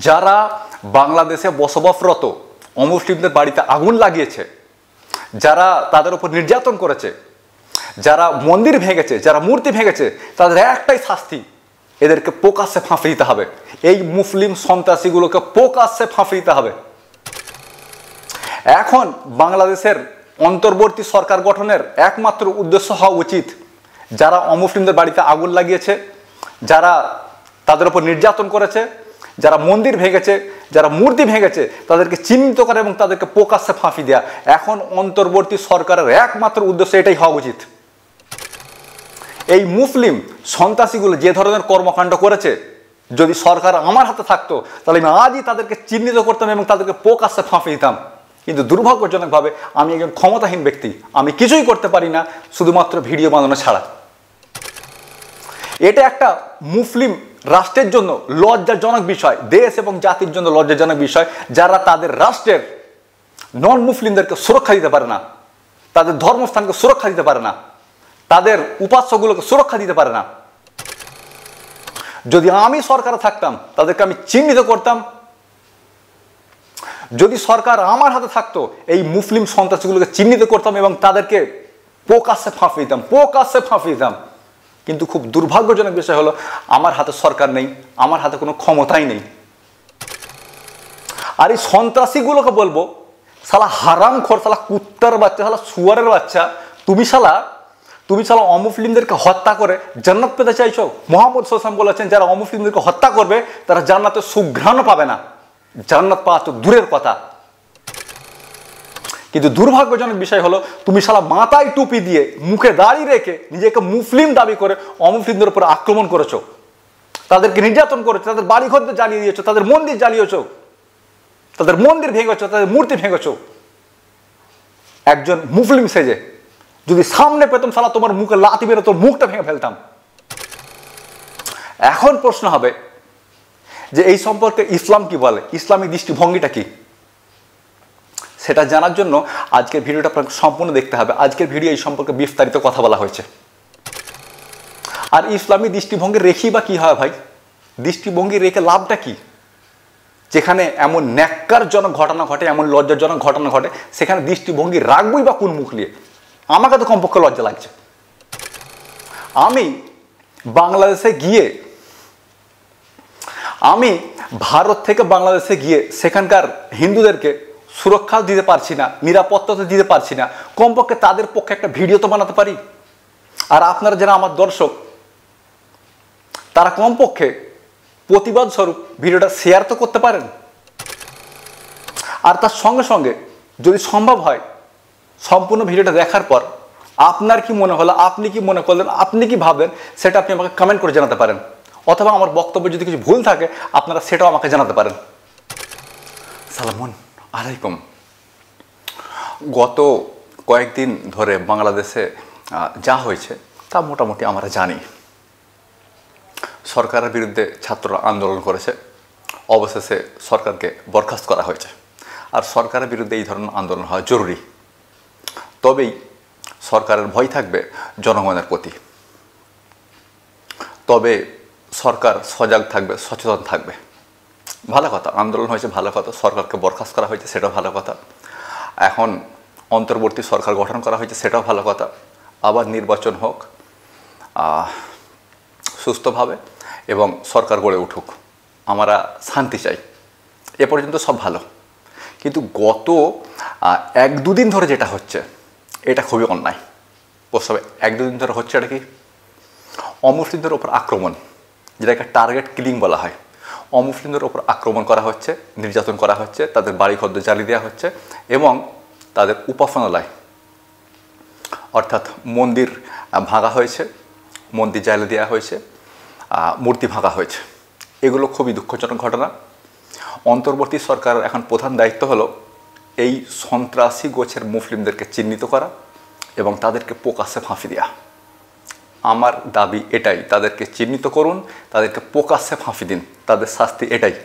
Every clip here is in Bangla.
যারা বাংলাদেশে বসবাসরত অমুসলিমদের বাড়িতে আগুন লাগিয়েছে, যারা তাদের উপর নির্যাতন করেছে, যারা মন্দির ভেঙেছে, যারা মূর্তি ভেঙেছে, তাদের একটাই শাস্তি, এদেরকে প্রকাশ্যে ফাঁসি দিতে হবে। এই মুসলিম সন্ত্রাসীগুলোকে প্রকাশ্যে ফাঁসি দিতে হবে। এখন বাংলাদেশের অন্তর্বর্তী সরকার গঠনের একমাত্র উদ্দেশ্য হওয়া উচিত, যারা অমুসলিমদের বাড়িতে আগুন লাগিয়েছে, যারা তাদের উপর নির্যাতন করেছে, যারা মন্দির ভেঙেছে, যারা মূর্তি ভেঙেছে, তাদেরকে চিহ্নিত করা এবং তাদেরকে প্রকাশ্যে ফাঁসি দেওয়া। এখন অন্তর্বর্তী সরকারের একমাত্র উদ্দেশ্য এটাই হওয়া উচিত। এই মুসলিম সন্ত্রাসীগুলো যে ধরনের কর্মকাণ্ড করেছে, যদি সরকার আমার হাতে থাকতো তাহলে আমি আজই তাদেরকে চিহ্নিত করতাম এবং তাদেরকে প্রকাশ্যে ফাঁসি দিতাম। কিন্তু দুর্ভাগ্যজনকভাবে আমি একজন ক্ষমতাহীন ব্যক্তি, আমি কিছুই করতে পারি না শুধুমাত্র ভিডিও বানানো ছাড়া। এটা একটা মুসলিম রাষ্ট্রের জন্য লজ্জাজনক বিষয়, দেশ এবং জাতির জন্য লজ্জাজনক বিষয়, যারা তাদের রাষ্ট্রের নন মুসলিমদেরকে সুরক্ষা দিতে পারে না, তাদের ধর্মস্থানকে সুরক্ষা দিতে পারে না, তাদের উপাস্যগুলোকে সুরক্ষা দিতে পারে না। যদি আমি সরকারে থাকতাম তাদেরকে আমি চিহ্নিত করতাম। যদি সরকার আমার হাতে থাকতো এই মুসলিম সন্ত্রাসীগুলোকে চিহ্নিত করতাম এবং তাদেরকে প্রকাশ্যে ফাঁসি দিতাম, প্রকাশ্যে ফাঁসি দিতাম। কিন্তু খুব দুর্ভাগ্যজনক বিষয় হলো আমার হাতে সরকার নেই, আমার হাতে কোনো ক্ষমতাই নেই। আর এই সন্ত্রাসীগুলোকে বলবো, শালা হারামখোর, শালা কুত্তার বাচ্চা, শালা শুয়ারের বাচ্চা, তুমি শালা অমুসলিমদেরকে হত্যা করে জান্নাত পেতে চাইছো। মোহাম্মদ সাল্লাল্লাহু বলেছেন, যারা অমুসলিমদেরকে হত্যা করবে তারা জান্নাতের সুঘ্রাণ পাবে না, জান্নাত পাওয়া তো দূরের কথা। কিন্তু দুর্ভাগ্যজনক বিষয় হলো তুমি শালা মাথায় টুপি দিয়ে মুখে দাড়ি রেখে নিজেকে মুসলিম দাবি করে অমুসলিমদের উপর আক্রমণ করেছো, তাদেরকে নির্যাতন করেছো, তাদের বাড়িঘর জ্বালিয়ে দিয়েছো, তাদের মন্দির জ্বালিয়েছো, তাদের মন্দির ভেঙেছো, তাদের মূর্তি ভেঙেছো। একজন মুসলিম সেজে যদি সামনে পেতাম, শালা তোমার মুখে লাথি মেরে তোর মুখটা ভেঙে ফেলতাম। এখন প্রশ্ন হবে যে এই সম্পর্কে ইসলাম কি বলে, ইসলামিক দৃষ্টিভঙ্গিটা কি? সেটা জানার জন্য আজকের ভিডিওটা আপনাকে সম্পূর্ণ দেখতে হবে। আজকের ভিডিও এই সম্পর্কে বিস্তারিত কথা বলা হয়েছে। আর ইসলামী দৃষ্টিভঙ্গি রেখেই বা কি হয় ভাই? দৃষ্টিভঙ্গি রেখে লাভটা কি? যেখানে এমন ন্যাক্কারজনক ঘটনা ঘটে, এমন লজ্জাজনক ঘটনা ঘটে, সেখানে দৃষ্টিভঙ্গি রাখবই বা কোন মুখ নিয়ে? আমাকে তো কমপক্ষে লজ্জা লাগছে। আমি বাংলাদেশে গিয়ে, আমি ভারত থেকে বাংলাদেশে গিয়ে সেখানকার হিন্দুদেরকে সুরক্ষা দিতে পারছি না, নিরাপত্তা তো দিতে পারছি না, কমপক্ষে তাদের পক্ষে একটা ভিডিও তো বানাতে পারি। আর আপনারা যারা আমার দর্শক, তারা কমপক্ষে প্রতিবাদ স্বরূপ ভিডিওটা শেয়ার তো করতে পারেন। আর তার সঙ্গে সঙ্গে যদি সম্ভব হয়, সম্পূর্ণ ভিডিওটা দেখার পর আপনার কি মনে হলো, আপনি কি মনে করলেন, আপনি কি ভাবলেন, সেটা আপনি আমাকে কমেন্ট করে জানাতে পারেন। অথবা আমার বক্তব্যে যদি কিছু ভুল থাকে আপনারা সেটাও আমাকে জানাতে পারেন। সালামুন আলাইকুম। গত কয়েকদিন ধরে বাংলাদেশে যা হয়েছে তা মোটামুটি আমরা জানি। সরকারের বিরুদ্ধে ছাত্ররা আন্দোলন করেছে, অবশেষে সরকারকে বরখাস্ত করা হয়েছে। আর সরকারের বিরুদ্ধে এই ধরনের আন্দোলন হওয়া জরুরি, তবেই সরকারের ভয় থাকবে জনগণের প্রতি, তবে সরকার সজাগ থাকবে, সচেতন থাকবে। ভালো কথা, আন্দোলন হয়েছে ভালো কথা, সরকারকে বরখাস্ত করা হয়েছে সেটাও ভালো কথা, এখন অন্তর্বর্তী সরকার গঠন করা হয়েছে সেটাও ভালো কথা, আবার নির্বাচন হোক সুস্থভাবে এবং সরকার গড়ে উঠুক, আমরা শান্তি চাই। এ পর্যন্ত সব ভালো। কিন্তু গত এক দুদিন ধরে যেটা হচ্ছে এটা খুবই অন্যায়। প্রস্তাবে এক দুদিন ধরে হচ্ছে এটা কি? অমুসলিমদের ওপর আক্রমণ, যেটাকে টার্গেট কিলিং বলা হয়। অমুসলিমদের ওপর আক্রমণ করা হচ্ছে, নির্যাতন করা হচ্ছে, তাদের বাড়িঘর জ্বালিয়ে দেওয়া হচ্ছে এবং তাদের উপাসনালয় অর্থাৎ মন্দির ভাঙা হয়েছে, মন্দির জ্বালিয়ে দেওয়া হয়েছে, মূর্তি ভাঙা হয়েছে। এগুলো খুবই দুঃখজনক ঘটনা। অন্তর্বর্তী সরকারের এখন প্রধান দায়িত্ব হলো এই সন্ত্রাসী গোছের মুসলিমদেরকে চিহ্নিত করা এবং তাদেরকে প্রকাশ্যে ফাঁসি দেওয়া। আমার দাবি এটাই, তাদেরকে চিহ্নিত করুন, তাদেরকে প্রকাশ্যে ফাঁসি দিন, তাদের শাস্তি এটাই।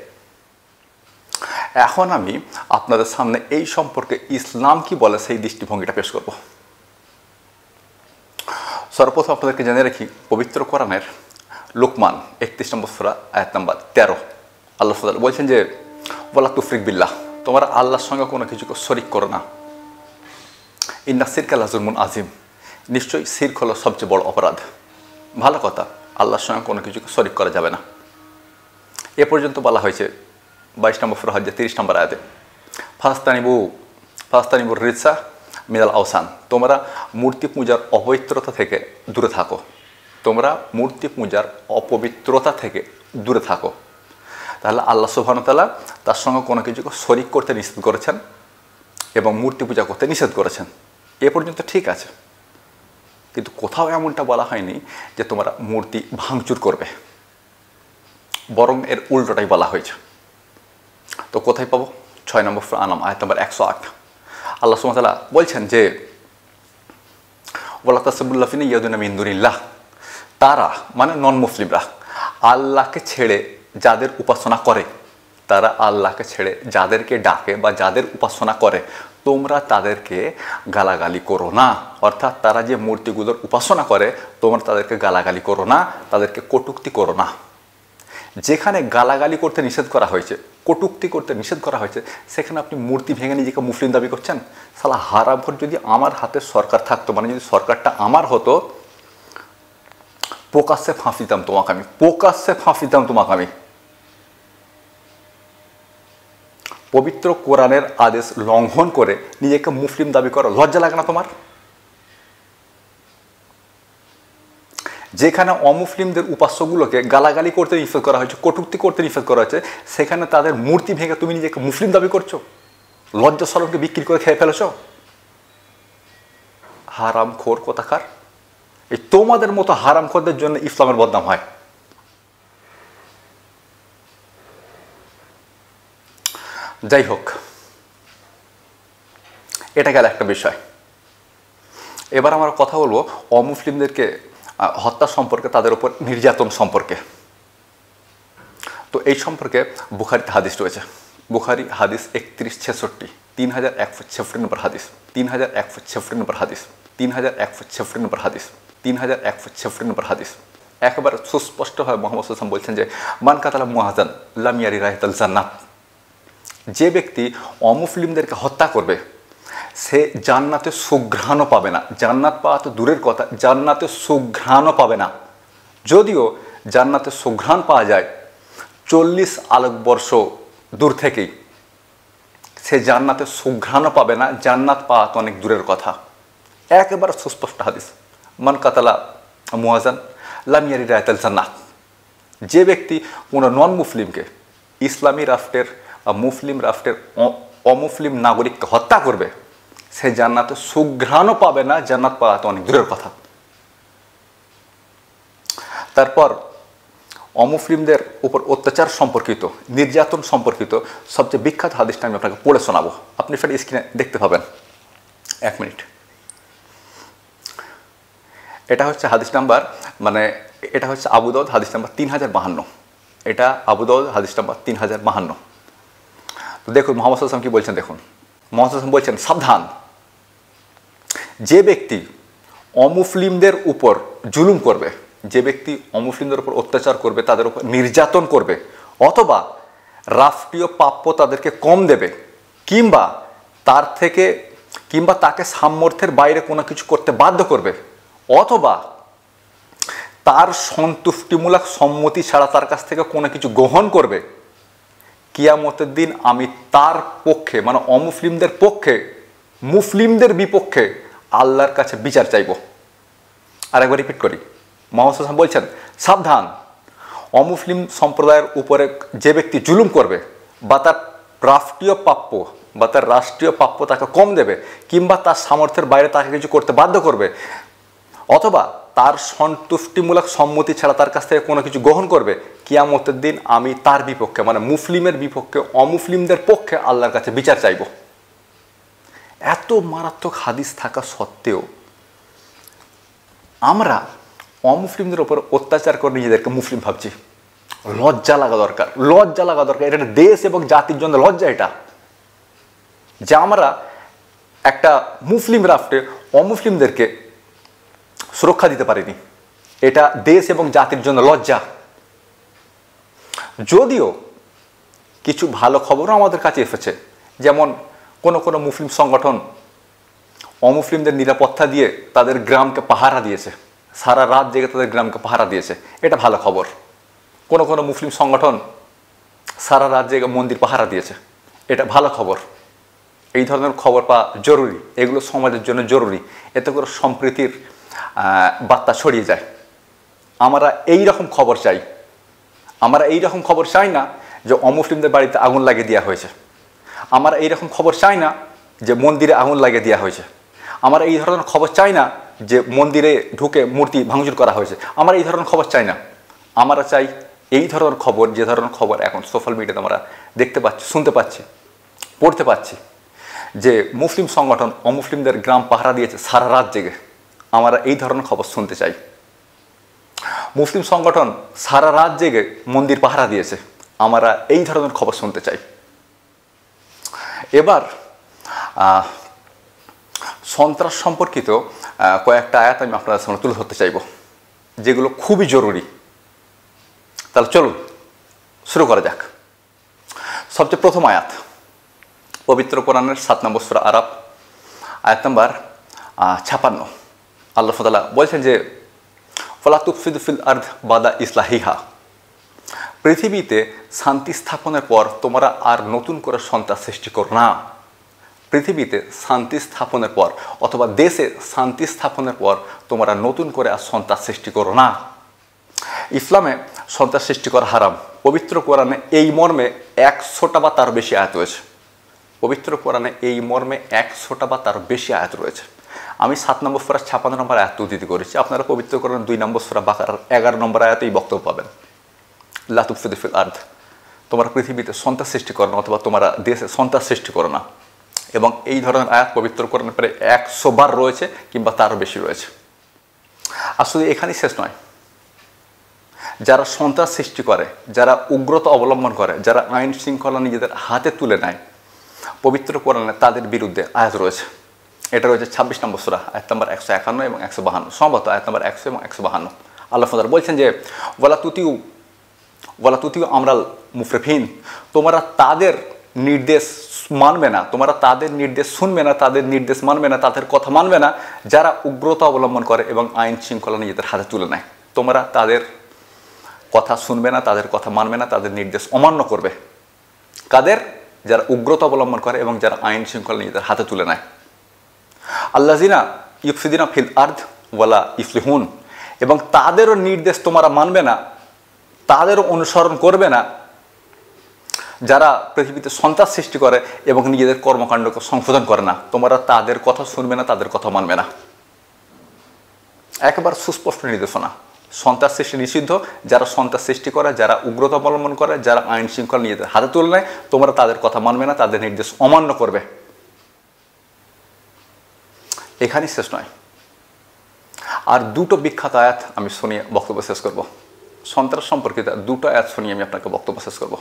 এখন আমি আপনাদের সামনে এই সম্পর্কে ইসলাম কি বলে সেই দৃষ্টিভঙ্গিটা পেশ করব। সর্বপ্রথম আপনাদেরকে জেনে রাখি, পবিত্র কোরআনের লুকমান 31 নম্বর সূরা আয়াত নম্বর 13 আল্লাহ তাআলা বলছেন যে ওয়ালা তুশরিক বিল্লাহ, তোমরা আল্লাহর সঙ্গে কোনো কিছুকে শরিক করো না। ইন্না শিরকা লাযুলমুন আযীম, নিশ্চয়ই শিরক হলো সবচেয়ে বড় অপরাধ। ভালো কথা, আল্লাহর সঙ্গে কোনো কিছুকে শরিক করা যাবে না। এ পর্যন্ত বলা হয়েছে 22 নম্বর সূরা হজ্জের 30 নম্বর আয়াতে, ফাস্তানিবুর রিজসা মিনাল আওসান, তোমরা মূর্তি পূজার অপবিত্রতা থেকে দূরে থাকো। তোমরা মূর্তি পূজার অপবিত্রতা থেকে দূরে থাকো। তাহলে আল্লাহ সুবহানাহু ওয়া তাআলা তার সঙ্গে কোনো কিছুকে শরিক করতে নিষেধ করেছেন এবং মূর্তি পূজা করতে নিষেধ করেছেন। এ পর্যন্ত ঠিক আছে, কিন্তু কোথাও এমনটা বলা হয়নি যে তোমরা মূর্তি ভাঙচুর করবে, বরং এর উল্টোটাই বলা হয়েছে। তো কোথায় পাবো? 6 নম্বর সূরা আনাম আয়াত নম্বর 108। আল্লাহ সুবহানাহু ওয়া তাআলা বলছেন যে ওয়ালা তাসবুল্লাযিনা ইয়াদুনা মিন দুনিল্লাহ, তারা মানে নন মুসলিমরা আল্লাহকে ছেড়ে যাদের উপাসনা করে, তারা আল্লাহকে ছেড়ে যাদেরকে ডাকে বা যাদের উপাসনা করে, তোমরা তাদেরকে গালাগালি করো না। অর্থাৎ তারা যে মূর্তিগুলোর উপাসনা করে তোমরা তাদেরকে গালাগালি করো না, তাদেরকে কটূক্তি করো না। যেখানে গালাগালি করতে নিষেধ করা হয়েছে, কটূক্তি করতে নিষেধ করা হয়েছে, সেখানে আপনি মূর্তি ভেঙে নিজেকে মুসলিম দাবি করছেন। সালা হারামখোর, যদি আমার হাতে সরকার থাকতো, মানে যদি সরকারটা আমার হতো, প্রকাশ্যে ফাঁসি দিতাম তোমাকে আমি, প্রকাশ্যে ফাঁসি দিতাম তোমাকে আমি। পবিত্র কোরআনের আদেশ লঙ্ঘন করে নিজেকে মুসলিম দাবি করা লজ্জা লাগে না তোমার? যেখানে অমুসলিমদের উপাস্যগুলোকে গালাগালি করতে নিষেধ করা হয়েছে, কটূক্তি করতে নিষেধ করা হয়েছে, সেখানে তাদের মূর্তি ভেঙে তুমি নিজেকে মুসলিম দাবি করছো, লজ্জা শরমকে বিক্রি করে খেয়ে ফেলেছ। হারামখোর কোথাকার! এই তোমাদের মতো হারামখোরদের জন্য ইসলামের বদনাম হয়। যাই হোক, এটা গেল একটা বিষয়। এবার আমরা কথা বলবো অমুসলিমদেরকে হত্যা সম্পর্কে, তাদের উপর নির্যাতন সম্পর্কে। তো এই সম্পর্কে বুখারীতে হাদিস রয়েছে। বুখারী হাদিস 3166, 3166 নম্বর হাদিস, 3166 নম্বর হাদিস, 3166 নম্বর হাদিস, 3166 নম্বর হাদিস। একেবারে সুস্পষ্টভাবে মুহাম্মদ সাল্লাল্লাহু আলাইহি ওয়াসাল্লাম বলছেন যে মান কাতালা মুআযান লাম ইয়ারি রাইহাতাল জান্নাত, যে ব্যক্তি অমুসলিমদেরকে হত্যা করবে সে জান্নাতে সুঘ্রাণও পাবে না। জান্নাত পাওয়া তো দূরের কথা, জান্নাতে সুঘ্রাণও পাবে না। যদিও জান্নাতে সুঘ্রাণ পাওয়া যায় 40 আলোকবর্ষ দূর থেকেই, সে জান্নাতে সুঘ্রাণও পাবে না। জান্নাত পাওয়া তো অনেক দূরের কথা। একেবারে সুস্পষ্ট হাদিস, মান কাতালা মুআযান লাম ইয়ারি রাইহাতাল জান্নাত, যে ব্যক্তি কোনো নন মুসলিমকে, ইসলামী রাষ্ট্রের মুসলিম রাষ্ট্রের অমুসলিম নাগরিককে হত্যা করবে, সে জান্নাতে সুঘ্রাণও পাবে না। জান্নাত পাওয়া তো অনেক দূরের কথা। তারপর অমুসলিমদের উপর অত্যাচার সম্পর্কিত, নির্যাতন সম্পর্কিত সবচেয়ে বিখ্যাত হাদিসটা আমি আপনাকে পড়ে শোনাবো। আপনি সেটা স্ক্রিনে দেখতে পাবেন। 1 মিনিট। এটা হচ্ছে হাদিস নাম্বার, মানে এটা হচ্ছে আবু দাউদ হাদিস নাম্বার 3052। এটা আবু দাউদ হাদিস নাম্বার 3052। তো দেখুন মুহাম্মদ সাল্লাল্লাহু আলাইহি ওয়াসাল্লাম কি বলছেন। দেখুন মুহাম্মদ সাল্লাল্লাহু আলাইহি ওয়াসাল্লাম বলছেন, সাবধান, যে ব্যক্তি অমুসলিমদের উপর জুলুম করবে, যে ব্যক্তি অমুসলিমদের উপর অত্যাচার করবে, তাদের উপর নির্যাতন করবে, অথবা রাষ্ট্রীয় প্রাপ্য তাদেরকে কম দেবে, কিংবা তাকে সামর্থ্যের বাইরে কোনো কিছু করতে বাধ্য করবে, অথবা তার সন্তুষ্টিমূলক সম্মতি ছাড়া তার কাছ থেকে কোনো কিছু গ্রহণ করবে, কিয়ামতের দিন আমি তার পক্ষে, মানে অমুসলিমদের পক্ষে, মুসলিমদের বিপক্ষে আল্লাহর কাছে বিচার চাইব। আরেকবার রিপিট করি, মুহাম্মদ সাল্লাল্লাহু আলাইহি ওয়াসাল্লাম বলছেন, সাবধান, অমুসলিম সম্প্রদায়ের উপরে যে ব্যক্তি জুলুম করবে, বা তার রাষ্ট্রীয় প্রাপ্য তাকে কম দেবে, কিংবা তার সামর্থ্যের বাইরে তাকে কিছু করতে বাধ্য করবে, অথবা তার সন্তুষ্টিমূলক সম্মতি ছাড়া তার কাছ থেকে কোনো কিছু গ্রহণ করবে, কিয়ামতের দিন আমি তার বিপক্ষে, মানে মুসলিমের বিপক্ষে, অমুসলিমদের পক্ষে আল্লাহর কাছে বিচার চাইব। এত মারাত্মক হাদিস থাকা সত্ত্বেও আমরা অমুসলিমদের উপর অত্যাচার করে নিজেদেরকে মুসলিম ভাবছি। লজ্জা লাগা দরকার, লজ্জা লাগা দরকার। এটা দেশ এবং জাতির জন্য লজ্জা, এটা যে আমরা একটা মুসলিম রাষ্ট্রে অমুসলিমদেরকে সুরক্ষা দিতে পারিনি। এটা দেশ এবং জাতির জন্য লজ্জা। যদিও কিছু ভালো খবরও আমাদের কাছে এসেছে। যেমন কোনো কোনো মুসলিম সংগঠন অমুসলিমদের নিরাপত্তা দিয়ে তাদের গ্রামকে পাহারা দিয়েছে, সারা রাত জেগে তাদের গ্রামকে পাহারা দিয়েছে, এটা ভালো খবর। কোনো কোনো মুসলিম সংগঠন সারা রাত জেগে মন্দির পাহারা দিয়েছে, এটা ভালো খবর। এই ধরনের খবর পাওয়া জরুরি, এগুলো সমাজের জন্য জরুরি, এতে করে সম্প্রীতির বার্তা ছড়িয়ে যায়। আমরা এই রকম খবর চাই। আমরা এই রকম খবর চাই না যে অমুসলিমদের বাড়িতে আগুন লাগিয়ে দেওয়া হয়েছে। আমরা এই রকম খবর চাই না যে মন্দিরে আগুন লাগিয়ে দেওয়া হয়েছে। আমরা এই ধরনের খবর চাই না যে মন্দিরে ঢুকে মূর্তি ভাঙচুর করা হয়েছে। আমরা এই ধরনের খবর চাই না। আমরা চাই এই ধরনের খবর, যে ধরনের খবর এখন সোশ্যাল মিডিয়াতে আমরা দেখতে পাচ্ছি, শুনতে পাচ্ছি, পড়তে পাচ্ছি, যে মুসলিম সংগঠন অমুসলিমদের গ্রাম পাহারা দিয়েছে সারা রাত জেগে। আমরা এই ধরনের খবর শুনতে চাই। মুসলিম সংগঠন সারা রাত জেগে মন্দির পাহারা দিয়েছে, আমরা এই ধরনের খবর শুনতে চাই। এবার সন্ত্রাস সম্পর্কিত কয়েকটা আয়াত আমি আপনাদের সামনে তুলে ধরতে চাইব, যেগুলো খুবই জরুরি। তাহলে চলুন শুরু করা যাক। সবচেয়ে প্রথম আয়াত, পবিত্র কোরআনের 7 নম্বর সূরা আরাফ, আয়াত নম্বর 56। আল্লাহ তাআলা বলছেন যে ফালা তুফসিদু ফিল আরদ বাদা ইসলাহিহা, পৃথিবীতে শান্তি স্থাপনের পর তোমরা আর নতুন করে সন্ত্রাস সৃষ্টি করো না। পৃথিবীতে শান্তি স্থাপনের পর অথবা দেশে শান্তি স্থাপনের পর তোমরা নতুন করে আর সন্ত্রাস সৃষ্টি করো না। ইসলামে সন্ত্রাস সৃষ্টি করা হারাম। পবিত্র কোরআনে এই মর্মে 100টা বা তার বেশি আয়াত রয়েছে। পবিত্র কোরআনে এই মর্মে 100টা বা তার বেশি আয়াত রয়েছে। আমি 7 নম্বর সূরা 56 নম্বর আয়াত উদ্ধৃতি করেছি। আপনারা পবিত্র কোরআনের 2 নম্বর সূরা বাকারার 11 নম্বর আয়াতেই বক্তব্য পাবেন। লা তুফসিদু ফিল আরদ, তোমরা পৃথিবীতে সন্ত্রাস সৃষ্টি করো না অথবা তোমরা দেশে সন্ত্রাস সৃষ্টি করো না। এবং এই ধরনের আয়াত পবিত্র কোরআনে প্রায় 100 বার রয়েছে কিংবা তারও বেশি রয়েছে। আসলে এখানেই শেষ নয়। যারা সন্ত্রাস সৃষ্টি করে, যারা উগ্রতা অবলম্বন করে, যারা আইন শৃঙ্খলা নিজেদের হাতে তুলে নেয়, পবিত্র কোরআনে তাদের বিরুদ্ধে আয়াত রয়েছে। এটা রয়েছে 26 নম্বর সূরা, আয়াত নম্বর 151 এবং 152, সম্ভবত আয়াত নম্বর 100 এবং 152। আল্লাহ তাআলা বলছেন যে ওয়ালা তুতিউ আমরাল মুফরিফিন, তোমরা তাদের নির্দেশ মানবে না, তোমরা তাদের নির্দেশ শুনবে না, তাদের নির্দেশ মানবে না, তাদের কথা মানবে না, যারা উগ্রতা অবলম্বন করে এবং আইন শৃঙ্খলা নিজেদের হাতে তুলে নেয়। তোমরা তাদের কথা শুনবে না, তাদের কথা মানবে না, তাদের নির্দেশ অমান্য করবে। কাদের? যারা উগ্রতা অবলম্বন করে এবং যারা আইন শৃঙ্খলা নিজেদের হাতে তুলে নেয়। আল্লাযিনা ইউফসিদুনা ফিল আরদ ওয়ালা ইসলিহুন, এবং তাদেরও নির্দেশ তোমরা মানবে না, তাদেরও অনুসরণ করবে না, যারা পৃথিবীতে সন্ত্রাস সৃষ্টি করে এবং নিজেদের কর্মকাণ্ডকে সংশোধন করে না। তোমরা তাদের কথা শুনবে না, তাদের কথা মানবে না। একেবারে সুস্পষ্ট নির্দেশনা। সন্ত্রাস সৃষ্টি নিষিদ্ধ। যারা সন্ত্রাস সৃষ্টি করে, যারা উগ্রতা অবলম্বন করে, যারা আইন শৃঙ্খলা নিজেদের হাতে তুলে নেয়, তোমরা তাদের কথা মানবে না, তাদের নির্দেশ অমান্য করবে। এখানেই শেষ নয়, আর দুটো বিখ্যাত আয়াত আমি শুনিয়ে বক্তব্য শেষ করব। সন্ত্রাস সম্পর্কিত দুটো আয়াত শুনিয়ে আমি আপনাকে বক্তব্য শেষ করব।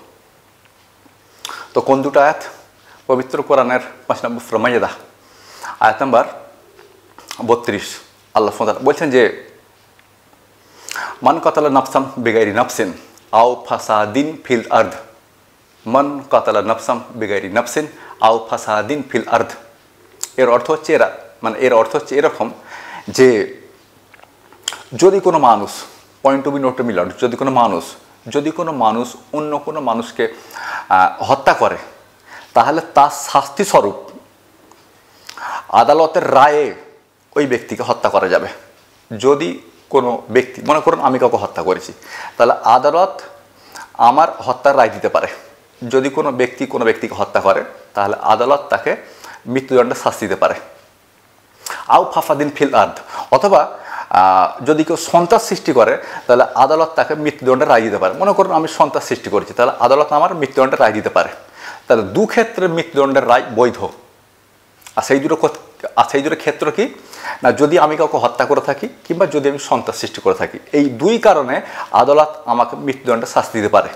তো কোন দুটো আয়াত? পবিত্র কোরআনের 5 নম্বর সূরা মাইদা, আয়াত নম্বর 32। আল্লাহ তাআলা বলছেন যে মান কাতালা নাফসাম বিগাইরি নাফসিন আও ফাসাদিন ফিল আরদ, মান কাতালা নাফসাম বিগাইরি নাফসিন আও ফাসাদিন ফিল আরদ। এর অর্থ হচ্ছে এরকম যে যদি কোনো মানুষ, পয়েন্ট টু বি নোট মিলাউড, যদি কোনো মানুষ অন্য কোনো মানুষকে হত্যা করে, তাহলে তার শাস্তি স্বরূপ আদালতের রায়ে ওই ব্যক্তিকে হত্যা করা যাবে। যদি কোনো ব্যক্তি, মনে করুন আমি কাউকে হত্যা করেছি, তাহলে আদালত আমার হত্যার রায় দিতে পারে। যদি কোনো ব্যক্তি কোনো ব্যক্তিকে হত্যা করে, তাহলে আদালত তাকে মৃত্যুদণ্ডের শাস্তি দিতে পারে। আও ফাসাদিন ফিল আরদ, অথবা যদি কেউ সন্ত্রাস সৃষ্টি করে, তাহলে আদালত তাকে মৃত্যুদণ্ডের রায় দিতে পারে। মনে করুন আমি সন্ত্রাস সৃষ্টি করেছি, তাহলে আদালত আমার মৃত্যুদণ্ডের রায় দিতে পারে। তাহলে দু ক্ষেত্রে মৃত্যুদণ্ডের রায় বৈধ। আর সেই দুটো ক্ষেত্র কি না, যদি আমি কাউকে হত্যা করে থাকি কিংবা যদি আমি সন্ত্রাস সৃষ্টি করে থাকি, এই দুই কারণে আদালত আমাকে মৃত্যুদণ্ডের শাস্তি দিতে পারে।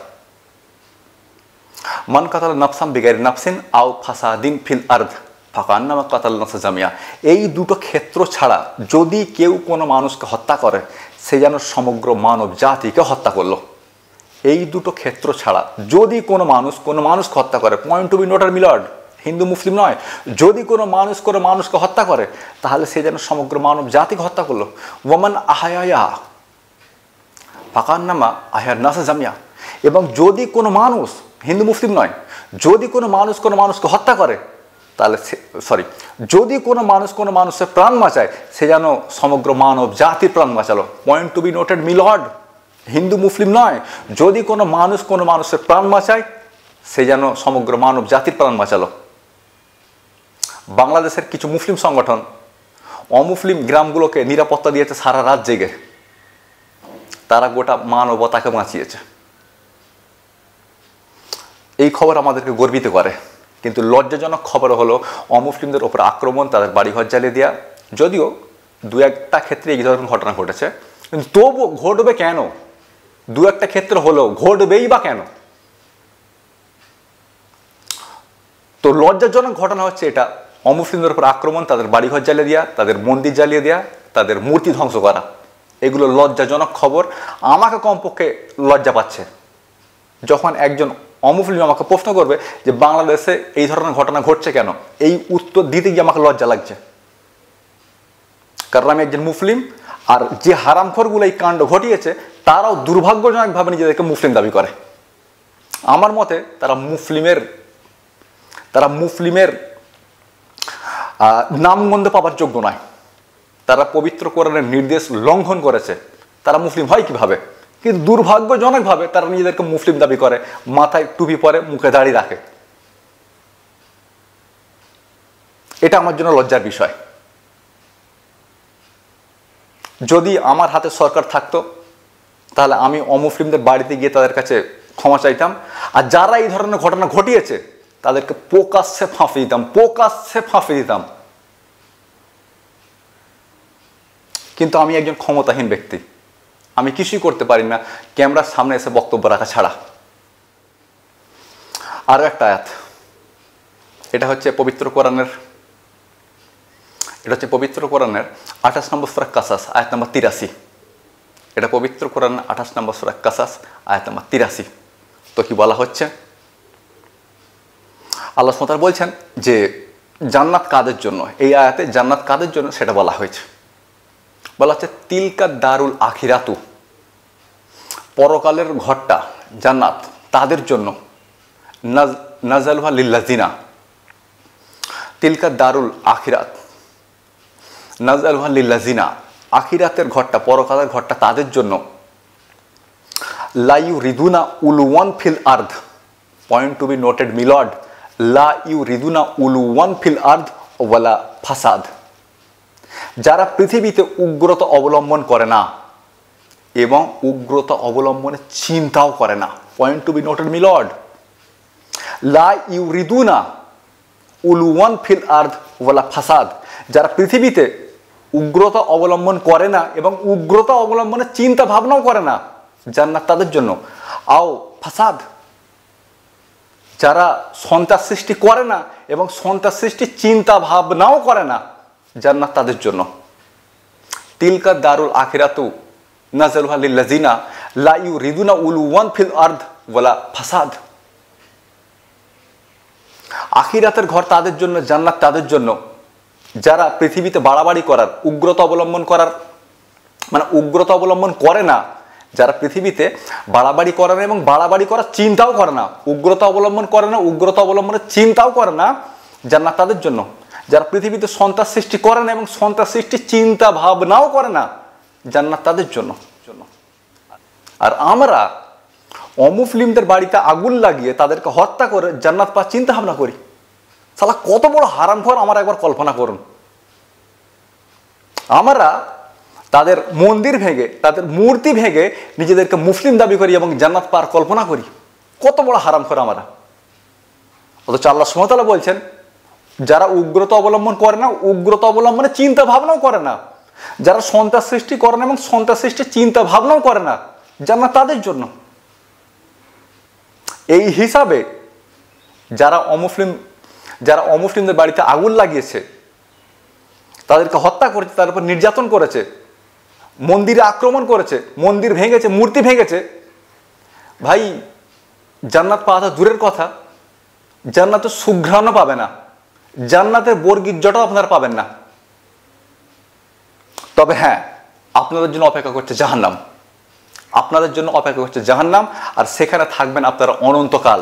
মান কাতালা নাফসাম বিগাইরি নাফসিন আও ফাসাদিন ফিল আরদ ফাকান্নামা কাতাল নাফসা জামিয়া, এই দুটো ক্ষেত্র ছাড়া যদি কেউ কোনো মানুষকে হত্যা করে, সে যেন সমগ্র মানব জাতিকে হত্যা করলো। এই দুটো ক্ষেত্র ছাড়া যদি কোনো মানুষকে হত্যা করে, point to be noted milord, Hindu Muslim নয়, যদি কোনো মানুষকে হত্যা করে তাহলে সে যেন সমগ্র মানব জাতিকে হত্যা করলো। ওয়ামান আহায়া ফাকান্নামা আহায়া নাসা জামিয়া। এবং যদি কোনো মানুষ, হিন্দু মুসলিম নয়, যদি কোনো মানুষকে হত্যা করে তাহলে যদি কোনো মানুষের প্রাণ বাঁচায় সে যেন সমগ্র মানব জাতির প্রাণ বাঁচালো। Point to be noted milord, Hindu Muslim নয়, যদি কোনো মানুষের প্রাণ বাঁচায় সে যেন সমগ্র মানব জাতির প্রাণ বাঁচালো। বাংলাদেশের কিছু মুসলিম সংগঠন অমুসলিম গ্রামগুলোকে নিরাপত্তা দিয়েছে সারা রাত জেগে, তারা গোটা মানবতাকে বাঁচিয়েছে। এই খবর আমাদেরকে গর্বিত করে, কিন্তু লজ্জাজনক খবর হলো অমুসলিমদের ওপর আক্রমণ, তাদের বাড়িঘর জ্বালিয়ে দেওয়া। যদিও দু একটা ক্ষেত্রে এই ধরনের ঘটনা ঘটেছে, কিন্তু তবু ঘটবে কেন? দু একটা ক্ষেত্রে হলেও ঘটবেই বা কেন? তো লজ্জাজনক ঘটনা হচ্ছে এটা, অমুসলিমদের উপর আক্রমণ, তাদের বাড়িঘর জ্বালিয়ে দেওয়া, তাদের মন্দির জ্বালিয়ে দেওয়া, তাদের মূর্তি ধ্বংস করা। এগুলো লজ্জাজনক খবর। আমাকে কমপক্ষে লজ্জা পাচ্ছে যখন একজন অমুসলিম আমাকে প্রশ্ন করবে যে বাংলাদেশে এই ধরনের ঘটনা ঘটছে কেন, এই উত্তর দিতে গিয়ে আমাকে লজ্জা লাগছে। কারণ আমি একজন মুসলিম, আর যে হারামখোরগুলো এই কাণ্ড ঘটিয়েছে তারাও দুর্ভাগ্যজনকভাবে নিজেদেরকে মুসলিম দাবি করে। আমার মতে তারা মুসলিমের নামগন্ধ পাবার যোগ্য নয়। তারা পবিত্র কোরআনের নির্দেশ লঙ্ঘন করেছে, তারা মুসলিম হয় কিভাবে? কিন্তু দুর্ভাগ্যজনকভাবে তারা নিজেদেরকে মুসলিম দাবি করে, মাথায় টুপি পরে, মুখে দাড়ি রাখে। এটা আমার জন্য লজ্জার বিষয়। যদি আমার হাতে সরকার থাকতো তাহলে আমি অমুসলিমদের বাড়িতে গিয়ে তাদের কাছে ক্ষমা চাইতাম, আর যারা এই ধরনের ঘটনা ঘটিয়েছে তাদেরকে প্রকাশ্যে ফাঁসি দিতাম। কিন্তু আমি একজন ক্ষমতাহীন ব্যক্তি, আমি কিছুই করতে পারি না ক্যামেরার সামনে এসে বক্তব্য রাখা ছাড়া। আরও একটা আয়াত, এটা হচ্ছে পবিত্র কোরআনের 28 নম্বর সূরা কাসাস আয়াত নম্বর 83। এটা পবিত্র কোরআন 28 নম্বর সূরা কাসাস আয়াত নম্বর 83। তো কি বলা হচ্ছে? আল্লাহ সুবহানাহু ওয়া তাআলা বলছেন যে জান্নাত কাদের জন্য, এই আয়াতে জান্নাত কাদের জন্য সেটা বলা হয়েছে। বলা হচ্ছে তিলকা দারুল আখিরাতু, পরকালের ঘরটা জান্নাত তাদের জন্য, নাজালুহা লিল্লাযিনা, তিলকা দারুল আখিরাত নাজালুহা লিল্লাযিনা, আখিরাতের ঘরটা, পরকালের ঘরটা তাদের জন্য, লা ইউরিদুনা উলুওয়ান ফিল আরদ, point to be noted milord, লা ইউরিদুনা উলুওয়ান ফিল আরদ ওয়ালা ফাসাদ, যারা পৃথিবীতে উগ্রতা অবলম্বন করে না এবং উগ্রতা অবলম্বনের চিন্তাও করে না। Point to be noted milord, লা ইউরিদুনা উলুওয়ান ফিল আরদ ওয়ালা ফাসাদ, যারা পৃথিবীতে উগ্রতা অবলম্বন করে না এবং উগ্রতা অবলম্বনের চিন্তা ভাবনাও করে না, জান্নাত তাদের জন্য। আও ফাসাদ, যারা সন্ত্রাস সৃষ্টি করে না এবং সন্ত্রাস সৃষ্টির চিন্তা ভাবনাও করে না, জান্নাত তাদের জন্য। তিলকা দারুল আখিরাতু নাজালুহা লিল্লাযিনা লা ইউরিদুনা উলুওয়ান ফিল আরদ ওয়ালা ফাসাদ, আখিরাতের ঘর তাদের জন্য, জান্নাত তাদের জন্য, যারা পৃথিবীতে বাড়াবাড়ি করার, উগ্রতা অবলম্বন করে না, যারা পৃথিবীতে বাড়াবাড়ি করে না এবং বাড়াবাড়ি করার চিন্তাও করে না, উগ্রতা অবলম্বন করে না, উগ্রতা অবলম্বনের চিন্তাও করে না, জান্নাত তাদের জন্য। যারা পৃথিবীতে সন্ত্রাস সৃষ্টি করে না এবং সন্ত্রাস সৃষ্টির চিন্তা ভাবনাও করে না, জান্নাত তাদের জন্য। আর আমরা অমুসলিমদের বাড়িতে আগুন লাগিয়ে তাদেরকে হত্যা করে জান্নাত পাওয়ার চিন্তা ভাবনা করি। শালা কত বড় হারামখোর আমার একবার কল্পনা করুন। আমরা তাদের মন্দির ভেঙে, তাদের মূর্তি ভেঙে নিজেদেরকে মুসলিম দাবি করি এবং জান্নাত পাওয়ার কল্পনা করি। কত বড় হারামখোর আমরা। অথচ আল্লাহ সুবহানাহু ওয়া তাআলা বলছেন যারা উগ্রতা অবলম্বন করে না, উগ্রতা অবলম্বনের চিন্তা ভাবনাও করে না, যারা সন্ত্রাস সৃষ্টি করে না এবং সন্ত্রাস সৃষ্টির চিন্তা ভাবনাও করে না, জান্নাত তাদের জন্য। এই হিসাবে যারা অমুসলিমদের বাড়িতে আগুন লাগিয়েছে, তাদেরকে হত্যা করেছে, তার উপর নির্যাতন করেছে, মন্দিরে আক্রমণ করেছে, মন্দির ভেঙেছে, মূর্তি ভেঙেছে, ভাই জান্নাত পাওয়া তো দূরের কথা, জান্নাতে সুঘ্রাণও পাবে না, জান্নাতের বর্গীর্যটাও আপনারা পাবেন না। তবে হ্যাঁ, আপনাদের জন্য অপেক্ষা করছে জাহান্নাম, আপনাদের জন্য অপেক্ষা করছে জাহান্নাম, আর সেখানে থাকবেন আপনারা অনন্তকাল।